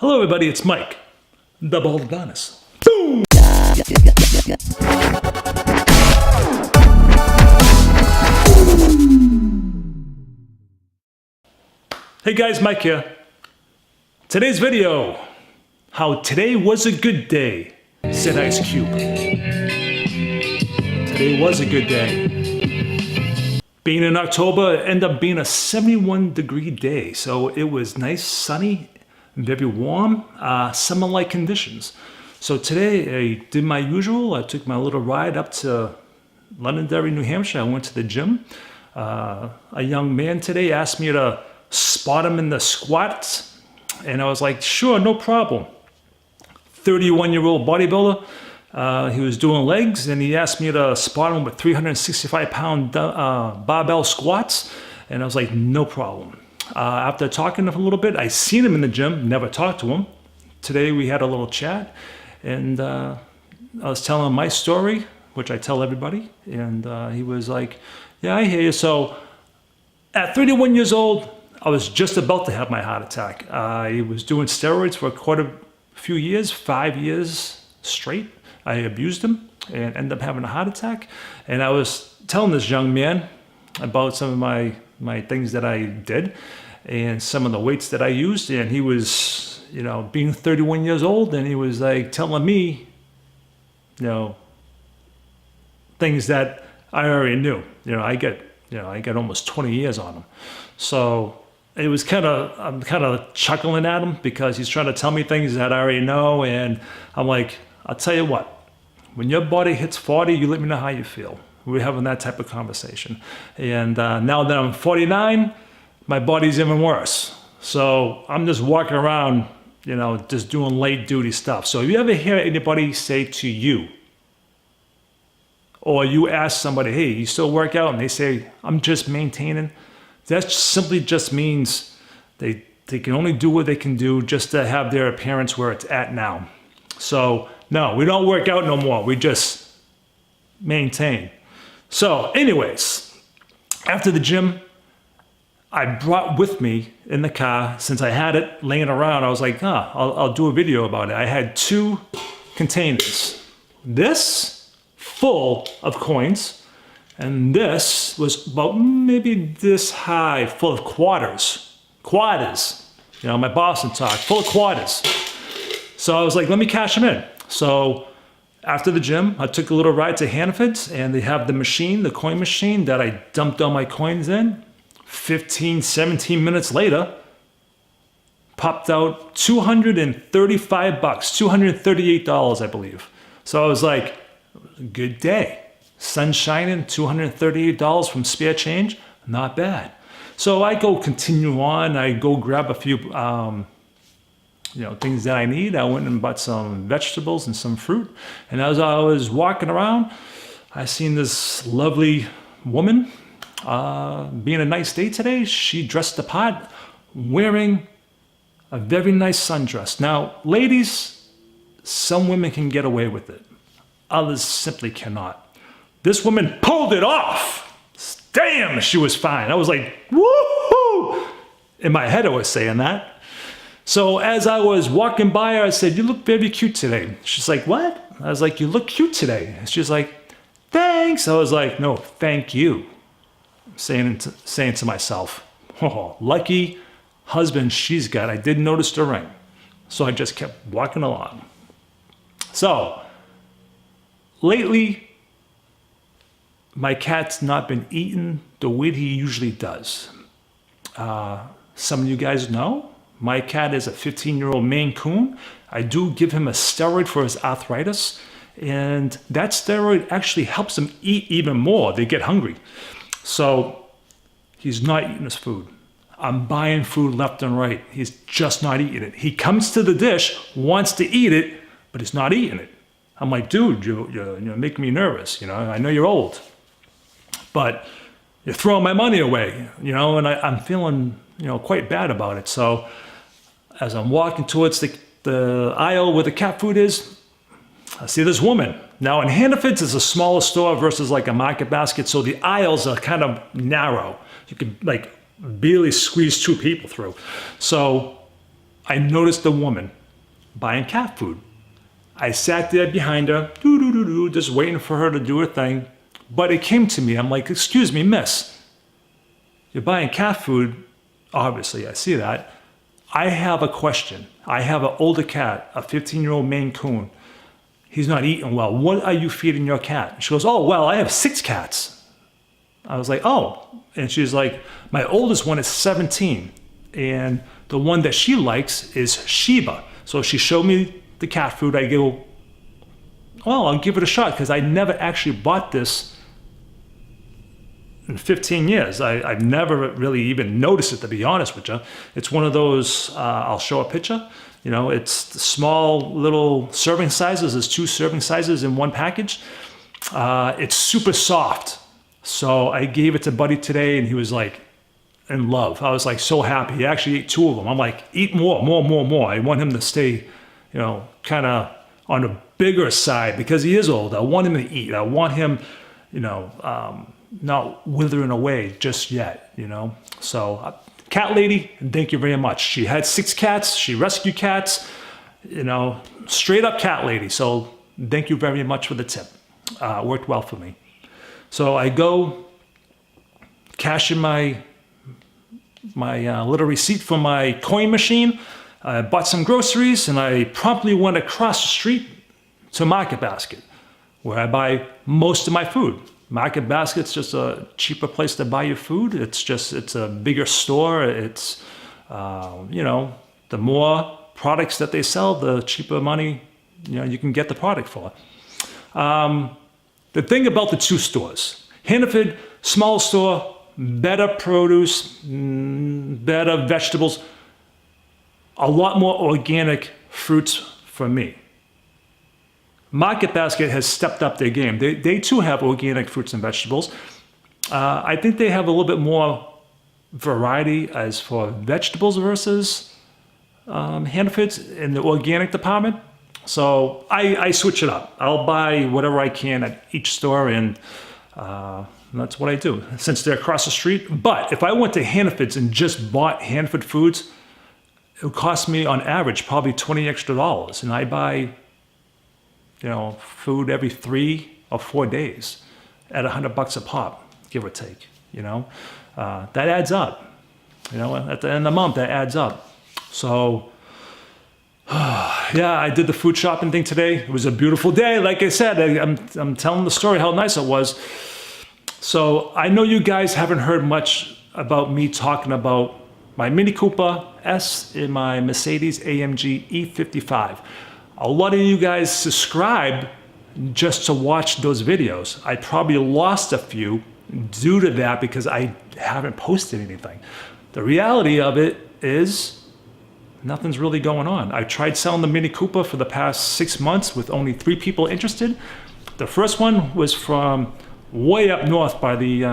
Hello everybody, it's Mike, the Baldadonis. Boom! Hey guys, Mike here. Today's video, how today was a good day, said Ice Cube. Today was a good day. Being in October, it ended up being a 71-degree day, so it was nice, sunny, very warm, summer-like conditions. So today I did my usual. I took my little ride up to Londonderry, New Hampshire. I went to the gym. A young man today asked me to spot him in the squats, and I was like, sure, no problem. 31-year-old bodybuilder. He was doing legs, and he asked me to spot him with 365-pound barbell squats, and I was like, no problem. After talking to him a little bit, I seen him in the gym, never talked to him. Today we had a little chat, and I was telling him my story, which I tell everybody, and he was like, yeah, I hear you. So at 31 years old, I was just about to have my heart attack. I was doing steroids for quite a few years, 5 years straight. I abused them and ended up having a heart attack. And I was telling this young man about some of my things that I did and some of the weights that I used. And he was, being 31 years old, and he was like telling me, things that I already knew. I got almost 20 years on him. So it was I'm kind of chuckling at him because he's trying to tell me things that I already know. And I'm like, I'll tell you what, when your body hits 40, you let me know how you feel. We're having that type of conversation. And now that I'm 49, my body's even worse. So I'm just walking around, just doing late duty stuff. So if you ever hear anybody say to you, or you ask somebody, hey, you still work out? And they say, I'm just maintaining. That simply just means they can only do what they can do just to have their appearance where it's at now. So no, we don't work out no more. We just maintain. So anyways, after the gym, I brought with me in the car, since I had it laying around, I was like, I'll do a video about it. I had 2 containers. This full of coins, and this was about maybe this high, full of quarters. Quarters. My Boston talk, full of quarters. So I was like, let me cash them in. So after the gym, I took a little ride to Hannaford's, and they have the machine, the coin machine that I dumped all my coins in. 15, 17 minutes later, popped out $235, $238, I believe. So I was like, good day. Sun shining, $238 from spare change, not bad. So I go continue on. I go grab a few, things that I need. I went and bought some vegetables and some fruit. And as I was walking around, I seen this lovely woman. Being a nice day today, she dressed the part, wearing a very nice sundress. Now, ladies, some women can get away with it. Others simply cannot. This woman pulled it off. Damn, she was fine. I was like, woohoo! In my head, I was saying that. So as I was walking by her, I said, you look very cute today. She's like, what? I was like, you look cute today. She's like, thanks. I was like, no, thank you. Saying to myself, oh, lucky husband she's got. I didn't notice the ring. So I just kept walking along. So lately, my cat's not been eating the way he usually does. Some of you guys know, my cat is a 15-year-old Maine Coon. I do give him a steroid for his arthritis, and that steroid actually helps him eat even more. They get hungry. So he's not eating his food. I'm buying food left and right. He's just not eating it. He comes to the dish, wants to eat it, but he's not eating it. I'm like, dude, you're making me nervous. I know you're old, but you're throwing my money away, and I'm feeling, quite bad about it. So as I'm walking towards the aisle where the cat food is, I see this woman. Now in Hannaford's is a smaller store versus like a Market Basket, so the aisles are kind of narrow. You could like barely squeeze 2 people through. So I noticed the woman buying cat food. I sat there behind her, just waiting for her to do her thing. But it came to me, I'm like, excuse me, miss, you're buying cat food. Obviously, I see that. I have a question. I have an older cat, a 15-year-old Maine Coon. He's not eating well. What are you feeding your cat? She goes, oh, well, I have 6 cats. I was like, oh. And she's like, my oldest one is 17. And the one that she likes is Sheba. So she showed me the cat food. I go, well, I'll give it a shot because I never actually bought this in 15 years. I've never really even noticed it, to be honest with you. It's one of those, I'll show a picture. You know, it's the small little serving sizes. There's 2 serving sizes in one package. It's super soft. So I gave it to Buddy today and he was like in love. I was like so happy. He actually ate 2 of them. I'm like, eat more. I want him to stay, you know, kind of on the bigger side because he is old. I want him to eat. I want him, you know, not withering away just yet, you know. So cat lady, thank you very much. She had 6 cats. She rescued cats, you know, straight up cat lady. So thank you very much for the tip. Worked well for me. So I go cash in my little receipt for my coin machine. I bought some groceries and I promptly went across the street to Market Basket, where I buy most of my food. Market Basket's just a cheaper place to buy your food. It's a bigger store. It's, you know, the more products that they sell, the cheaper money, you know, you can get the product for. The thing about the 2 stores, Hannaford, small store, better produce, better vegetables, a lot more organic fruits for me. Market Basket has stepped up their game. They too have organic fruits and vegetables. I think they have a little bit more variety as for vegetables versus Hannaford's in the organic department. So I switch it up. I'll buy whatever I can at each store and that's what I do since they're across the street. But if I went to Hannaford's and just bought Hannaford foods, it would cost me on average probably $20 extra. And I buy, you know, food every 3 or 4 days at $100 a pop, give or take, you know. That adds up, you know, at the end of the month, that adds up. So, yeah, I did the food shopping thing today. It was a beautiful day. Like I said, I'm telling the story how nice it was. So I know you guys haven't heard much about me talking about my Mini Cooper S and my Mercedes AMG E55. A lot of you guys subscribe just to watch those videos. I probably lost a few due to that because I haven't posted anything. The reality of it is nothing's really going on. I tried selling the Mini Cooper for the past 6 months with only 3 people interested. The first one was from way up north by the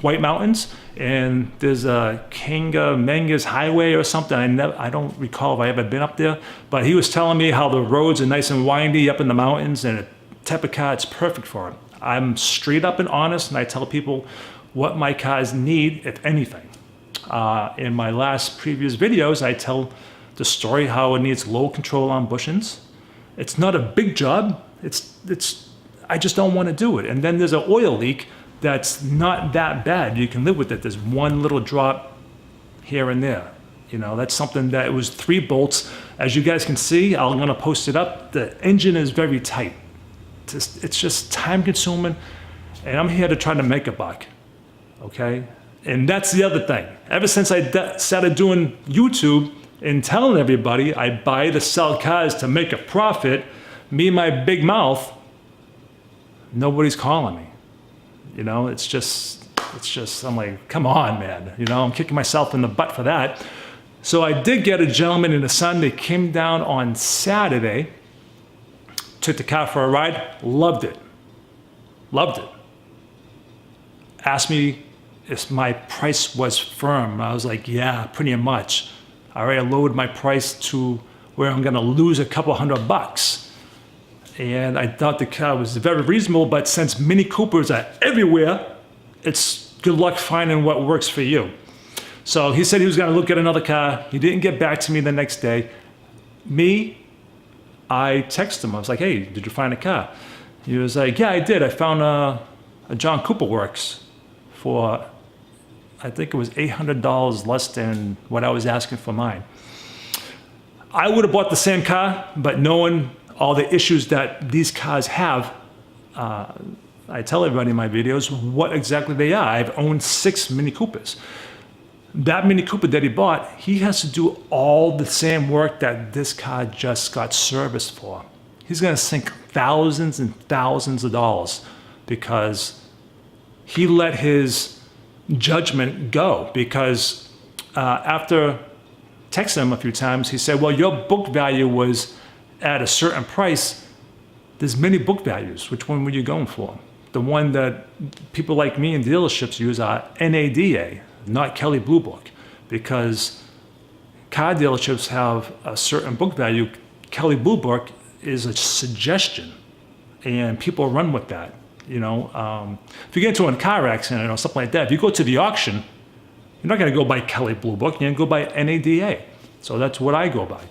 White Mountains, and there's a Menga's Highway or something. I don't recall if I ever been up there, but he was telling me how the roads are nice and windy up in the mountains, and a type of car, it's perfect for it. I'm straight up and honest, and I tell people what my cars need, if anything. In my last previous videos, I tell the story how it needs low control on bushings. It's not a big job. I just don't want to do it. And then there's an oil leak that's not that bad. You can live with it. There's one little drop here and there. You know, that's something that it was 3 bolts. As you guys can see, I'm going to post it up. The engine is very tight. It's just time consuming. And I'm here to try to make a buck. Okay? And that's the other thing. Ever since I started doing YouTube and telling everybody I buy to sell cars to make a profit, me and my big mouth, nobody's calling me. You know, it's just, I'm like, come on, man. You know, I'm kicking myself in the butt for that. So I did get a gentleman and a son. They came down on Saturday, took the car for a ride, loved it. Loved it. Asked me if my price was firm. I was like, yeah, pretty much. I already lowered my price to where I'm gonna lose a couple $100. And I thought the car was very reasonable, but since Mini Coopers are everywhere, it's good luck finding what works for you. So he said he was gonna look at another car. He didn't get back to me the next day. Me, I texted him. I was like, hey, did you find a car? He was like, yeah, I did. I found a John Cooper Works for, I think it was $800 less than what I was asking for mine. I would have bought the same car, but knowing all the issues that these cars have, I tell everybody in my videos what exactly they are. I've owned 6 Mini Coopers. That Mini Cooper that he bought, he has to do all the same work that this car just got serviced for. He's going to sink thousands and thousands of dollars because he let his judgment go. Because after texting him a few times, he said, well, your book value was at a certain price. There's many book values. Which one were you going for? The one that people like me in dealerships use are NADA, not Kelley Blue Book, because car dealerships have a certain book value. Kelley Blue Book is a suggestion, and people run with that. You know, if you get into a car accident or something like that, if you go to the auction, you're not going to go by Kelley Blue Book. You're going to go by NADA. So that's what I go by.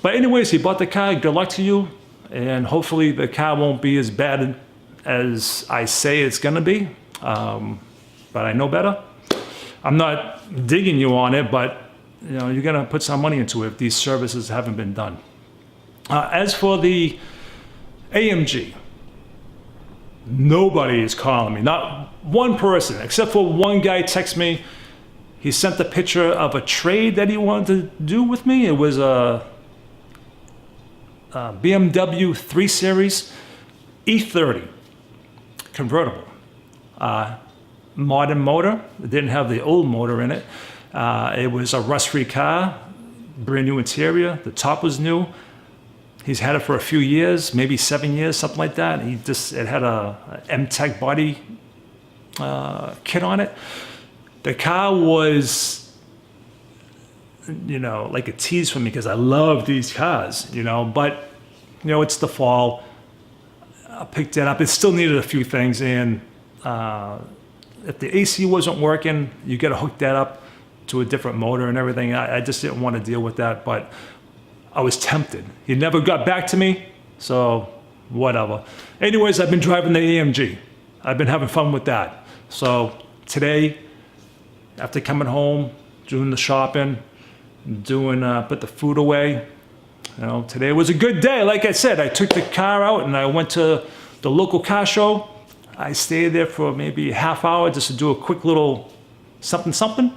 But anyways, he bought the car. Good luck to you, and hopefully the car won't be as bad as I say it's going to be. But I know better. I'm not digging you on it, but you know, you're going to put some money into it if these services haven't been done. As for the AMG, nobody is calling me. Not one person, except for one guy texted me. He sent a picture of a trade that he wanted to do with me. It was a BMW 3 Series E30 convertible. Modern motor. It didn't have the old motor in it. It was a rust-free car, brand new interior. The top was new. He's had it for a few years, maybe 7 years, something like that. It had a M-Tech body kit on it. The car was, you know, like a tease for me because I love these cars, you know. But, you know, it's the fall. I picked it up. It still needed a few things, and if the AC wasn't working, you got to hook that up to a different motor and everything. I just didn't want to deal with that, but I was tempted. He never got back to me, so whatever. Anyways, I've been driving the AMG. I've been having fun with that. So today, after coming home, doing the shopping, put the food away, you know, today was a good day. Like I said, I took the car out and I went to the local car show. I stayed there for maybe a half hour just to do a quick little something.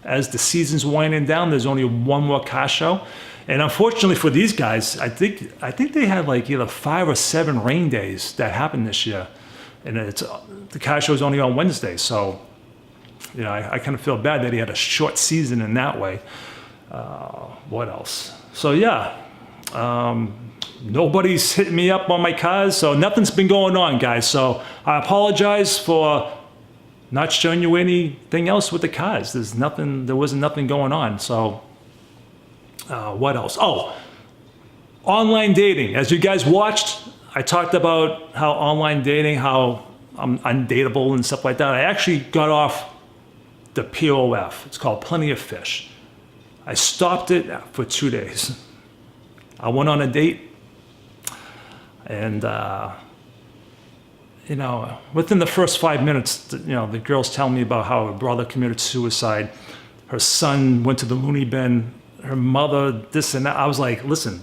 As the season's winding down, there's only one more car show. And unfortunately for these guys, I think they had like either 5 or 7 rain days that happened this year. And the car show is only on Wednesday. So, you know, I kind of feel bad that he had a short season in that way. What else? So yeah, nobody's hitting me up on my cars. So nothing's been going on, guys. So I apologize for not showing you anything else with the cars. There wasn't nothing going on. So what else? Oh, online dating. As you guys watched, I talked about how online dating, how I'm undateable and stuff like that. I actually got off the POF. It's called Plenty of Fish. I stopped it for 2 days. I went on a date, and you know, within the first 5 minutes, you know, the girl's telling me about how her brother committed suicide, her son went to the loony bin, her mother, this and that. I was like, listen,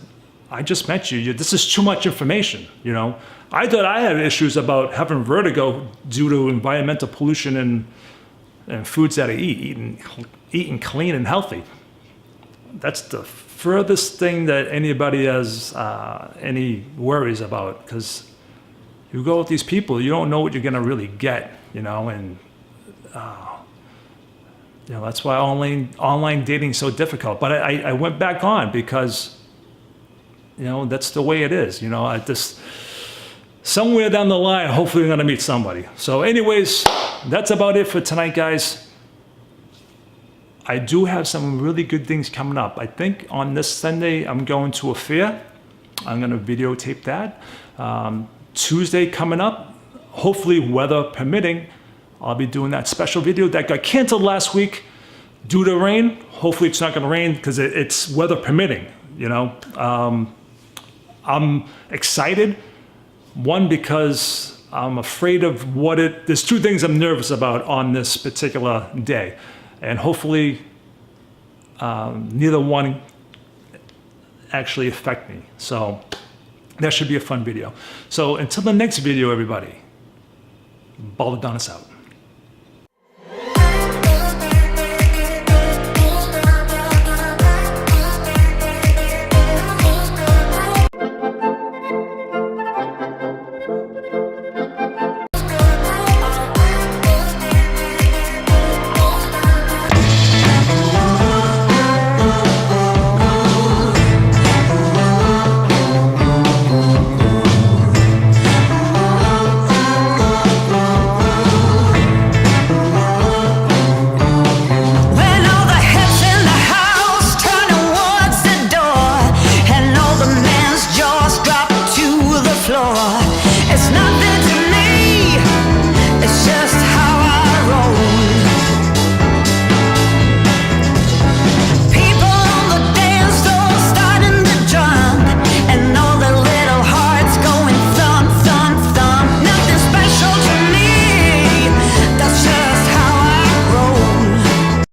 I just met you. This is too much information, you know. I thought I had issues about having vertigo due to environmental pollution and foods that I eating clean and healthy. That's the furthest thing that anybody has any worries about, because you go with these people, you don't know what you're going to really get, you know, and you know, that's why online dating is so difficult. But I went back on because, you know, that's the way it is. You know, I just, somewhere down the line, hopefully I'm going to meet somebody. So anyways, that's about it for tonight, guys. I do have some really good things coming up. I think on this Sunday, I'm going to a fair. I'm going to videotape that. Tuesday coming up, hopefully weather permitting, I'll be doing that special video that got canceled last week due to rain. Hopefully it's not going to rain because it's weather permitting. you know. I'm excited. One, because I'm afraid of there's two things I'm nervous about on this particular day. And hopefully neither one actually affect me. So that should be a fun video. So until the next video, everybody, Baldadonis out.